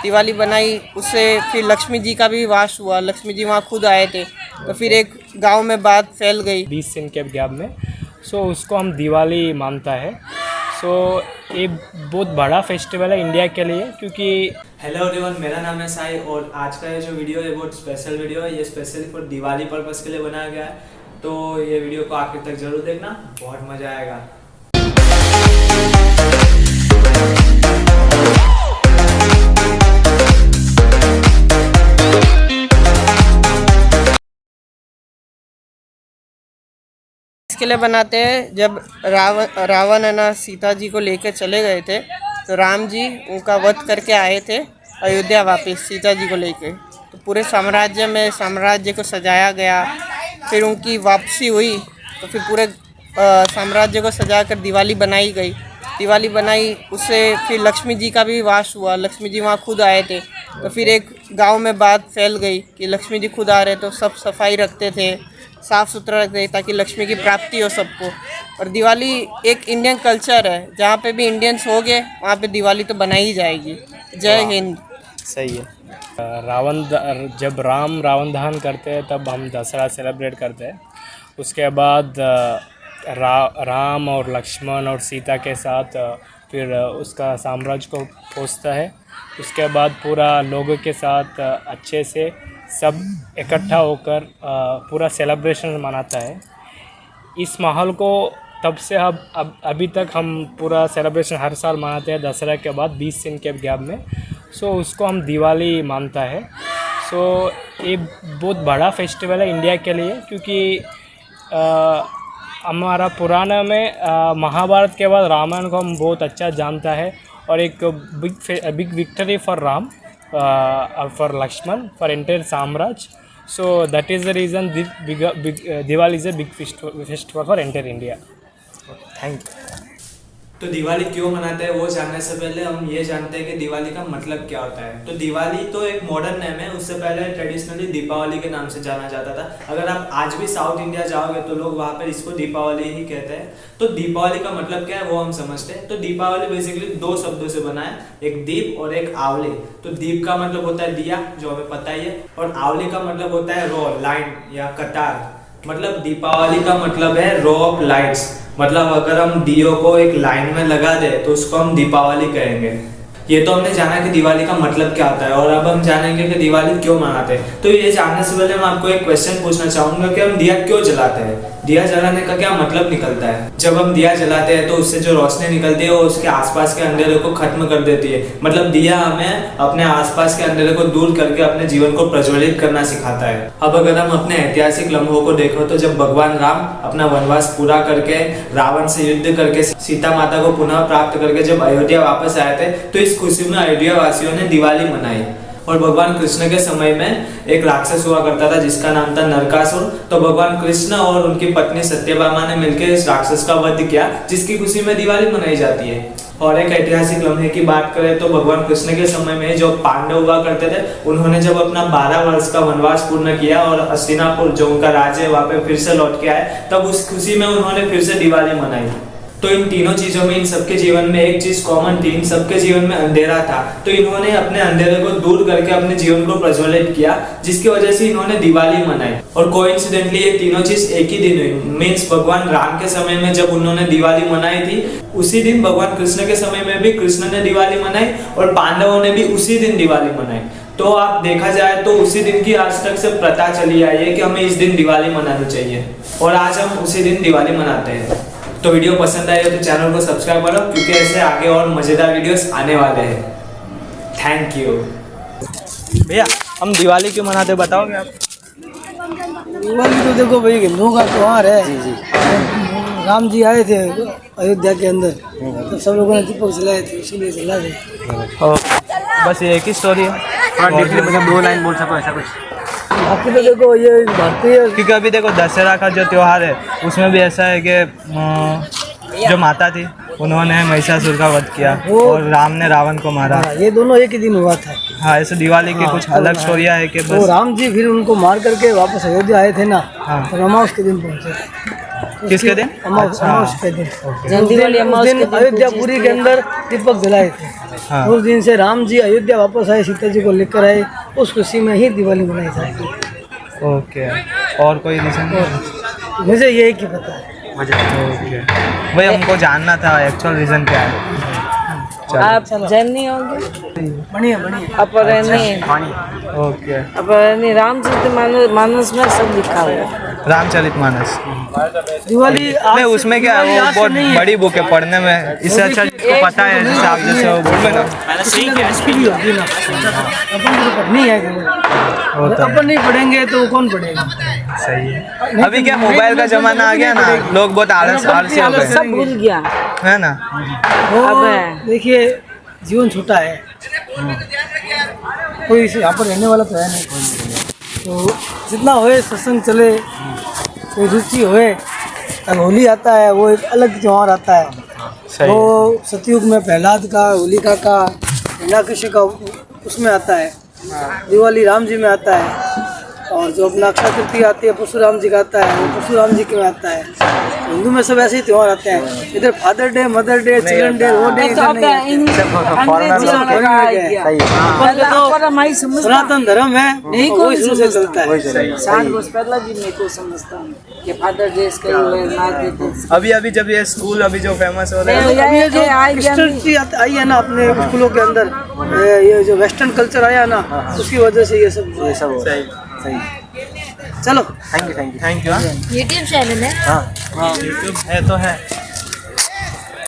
दिवाली बनाई, उससे फिर लक्ष्मी जी का भी वास हुआ। लक्ष्मी जी वहाँ खुद आए थे, तो फिर एक गांव में बात फैल गई 20 दिन के गैप में। सो उसको हम दिवाली मानता है। सो ये बहुत बड़ा फेस्टिवल है इंडिया के लिए, क्योंकि हेलो एवरीवन, मेरा नाम है साई और आज का ये जो वीडियो है बहुत स्पेशल वीडियो है। ये स्पेशली फॉर दिवाली पर्पस के लिए बनाया गया है, तो ये वीडियो को आखिर तक जरूर देखना, बहुत मज़ा आएगा। इसके लिए बनाते हैं, जब रावण है ना सीता जी को लेकर चले गए थे, तो राम जी उनका वध करके आए थे अयोध्या वापस सीता जी को लेके। तो पूरे साम्राज्य को सजाया गया, फिर उनकी वापसी हुई, तो फिर पूरे साम्राज्य को सजाकर दिवाली बनाई गई। दिवाली बनाई, उससे फिर लक्ष्मी जी का भी वास हुआ। लक्ष्मी जी वहाँ खुद आए थे, तो फिर एक गांव में बात फैल गई कि लक्ष्मी जी खुद आ रहे, तो सब सफाई रखते थे, साफ़ सुथरा रखते ताकि लक्ष्मी की प्राप्ति हो सबको। और दिवाली एक इंडियन कल्चर है, जहाँ पे भी इंडियंस हो गए वहाँ पे दिवाली तो बनाई ही जाएगी। जय हिंद। सही है। जब रावण दहन करते हैं तब हम दशहरा सेलिब्रेट करते हैं। उसके बाद राम और लक्ष्मण और सीता के साथ फिर उसका साम्राज्य को पहुँचता है। उसके बाद पूरा लोगों के साथ अच्छे से सब इकट्ठा होकर पूरा सेलिब्रेशन मनाता है। इस माहौल को तब से अब अभी तक हम पूरा सेलिब्रेशन हर साल मनाते हैं दशहरा के बाद 20 दिन के गैप में। सो उसको हम दिवाली मानता है। सो ये बहुत बड़ा फेस्टिवल है इंडिया के लिए, क्योंकि हमारा पुराना में महाभारत के बाद रामायण को हम बहुत अच्छा जानता है, और एक big victory for Ram, for Lakshman, for entire Samraj. So that is the reason Diwali is a big festival for entire India. Thank you. तो दिवाली क्यों मनाते हैं वो जानने से पहले हम ये जानते हैं कि दिवाली का मतलब क्या होता है। तो दिवाली तो एक मॉडर्न नेम है, उससे पहले ट्रेडिशनली दीपावली के नाम से जाना जाता था। अगर आप आज भी साउथ इंडिया जाओगे तो लोग वहाँ पर इसको दीपावली ही कहते हैं। तो दीपावली का मतलब क्या है वो हम समझते हैं। तो दीपावली बेसिकली दो शब्दों से बना है, एक दीप और एक आवली। तो दीप का मतलब होता है दिया, जो हमें पता ही है, और आवली का मतलब होता है रो, लाइन या कतार। मतलब दीपावली का मतलब है रो ऑफ लाइट्स। मतलब अगर हम दियो को एक लाइन में लगा दे तो उसको हम दीपावली कहेंगे। ये तो हमने जाना कि दिवाली का मतलब क्या होता है, और अब हम जानेंगे कि दिवाली क्यों मनाते हैं। तो ये जानने से पहले मैं आपको एक क्वेश्चन पूछना चाहूंगा कि हम दिया क्यों जलाते हैं। दिया जलाने का क्या मतलब निकलता है। जब हम दिया जलाते हैं तो उससे जो रोशनी निकलती है वो उसके आसपास के अंधेरे को खत्म कर देती है। मतलब दिया हमें अपने आसपास के अंधेरे को दूर करके अपने जीवन को प्रज्वलित करना सिखाता है। अब अगर हम अपने ऐतिहासिक लम्हों को देखो तो जब भगवान राम अपना वनवास पूरा करके रावण से युद्ध करके सीता माता को पुनः प्राप्त करके जब अयोध्या वापस आए थे, तो इस खुशी में अयोध्या वासियों ने दिवाली मनाई। और भगवान कृष्ण के समय में एक राक्षस हुआ करता था जिसका नाम था नरकासुर। तो भगवान कृष्ण और उनकी पत्नी सत्यभामा ने मिलकर इस राक्षस का वध किया, जिसकी खुशी में दिवाली मनाई जाती है। और एक ऐतिहासिक लम्हे की बात करें तो भगवान कृष्ण के समय में जो पांडव हुआ करते थे, उन्होंने जब अपना 12 वर्ष का वनवास पूर्ण किया और हस्तिनापुर जो उनका राज्य है वहां पे फिर से लौट के आए, तब उस खुशी में उन्होंने फिर से दिवाली मनाई। तो इन तीनों चीजों में इन सबके जीवन में एक चीज कॉमन थी, इन सबके जीवन में अंधेरा था। तो इन्होंने अपने अंधेरे को दूर करके अपने जीवन को प्रज्वलित किया, जिसकी वजह से इन्होंने दिवाली मनाई। और कोइंसिडेंटली ये तीनों चीज एक ही दिन हुई। मीन्स भगवान राम के समय में जब उन्होंने दिवाली मनाई थी, उसी दिन भगवान कृष्ण के समय में भी कृष्ण ने दिवाली मनाई और पांडवों ने भी उसी दिन दिवाली मनाई। तो आप देखा जाए तो उसी दिन की आज तक से प्रथा चली आई है कि हमें इस दिन दिवाली मनानी चाहिए, और आज हम उसी दिन दिवाली मनाते हैं। तो वीडियो पसंद आए तो चैनल को सब्सक्राइब करो, क्योंकि ऐसे आगे और मजेदार वीडियोस आने वाले हैं। Thank you. भैया हम दिवाली क्यों मनाते बताओगे आप? दिवाली तो देखो भाई हिंदुओं का त्योहार है। जी। राम जी आए थे अयोध्या के अंदर, तो सब लोगों ने दीपक जलाए थे, इसीलिए जला थे। बस ये एक ही स्टोरी है, मतलब 2 लाइन बोल सको ऐसा कुछ? बाकी तो देखो ये भारतीय, क्योंकि अभी देखो दशहरा का जो त्यौहार है उसमें भी ऐसा है कि जो माता थी उन्होंने महिषासुर का वध किया और राम ने रावण को मारा। ये दोनों एक ही दिन हुआ था। हाँ, ऐसे दिवाली की कुछ अलग स्टोरिया है कि तो राम जी फिर उनको मार करके वापस अयोध्या आए थे ना। हाँ। तो अमावस के दिन पहुंचे थे। किसके दिन? अमावस के दिन। उस दिन अयोध्यापुरी के अंदर दीपक जलाए थे। हाँ। उस दिन से राम जी अयोध्या वापस आए, सीता जी को लेकर आए, उस खुशी में ही दिवाली मनाई जाती है। ओके, और कोई रीज़न? मुझे यही की पता है। ओके, भाई हमको जानना था एक्चुअल रीज़न क्या है। आप जैनी होंगे? बढ़िया बढ़िया। अपरणी, ओके, अपरणी रामचरित मानस में सब लिखा हुआ है। रामचरितमानस। दिवाली नहीं उसमें क्या है, वो बहुत बड़ी बुक है पढ़ने में, इससे अच्छा जिसको पता है जैसे आप जैसे वो बोल में ना होगी ना, अपन को तो पढ़नी है। अपन नहीं पढ़ेंगे तो कौन पढ़ेगा? सही है। अभी क्या मोबाइल का जमाना आ गया ना, लोग बहुत आलसी हो गए, सब भूल गया है ना। वो देखिए जीवन छोटा है, कोई यहाँ पर रहने वाला तो है नहीं, तो जितना होए सत्संग चले, कोई रुचि होए। अब होली आता है, वो एक अलग त्यौहार आता है। सही वो सतयुग में प्रहलाद का, होलिका का, हिरण्यकश्य का उसमें आता है। दिवाली राम जी में आता है, और जो अपना अक्षय तृतीया आती है परशुराम जी का आता है, वो परशुराम जी के में आता है। हिंदू में सब ऐसे ही त्यौहार आते हैं। इधर father day, mother day, children day, वो डे इधर नहीं आते। हमारी समझ सनातन धर्म है, नहीं वही कोई शुरू से चलता है। 60 वर्ष पहला भी नहीं को समझता हूँ कि फादर डे कई हुए ना देते। अभी जब ये स्कूल अभी जो फेमस हो रहे हैं, अब ये जो क्रिश्चियनिटी आई है ना अपने स्कूलों के अंदर, ये जो वेस्टर्न कल्चर आया ना, उसकी वजह से ये सब हो रहा है। सही। चलो थैंक यू। यूट्यूब चैनल है। हाँ यूट्यूब है तो है।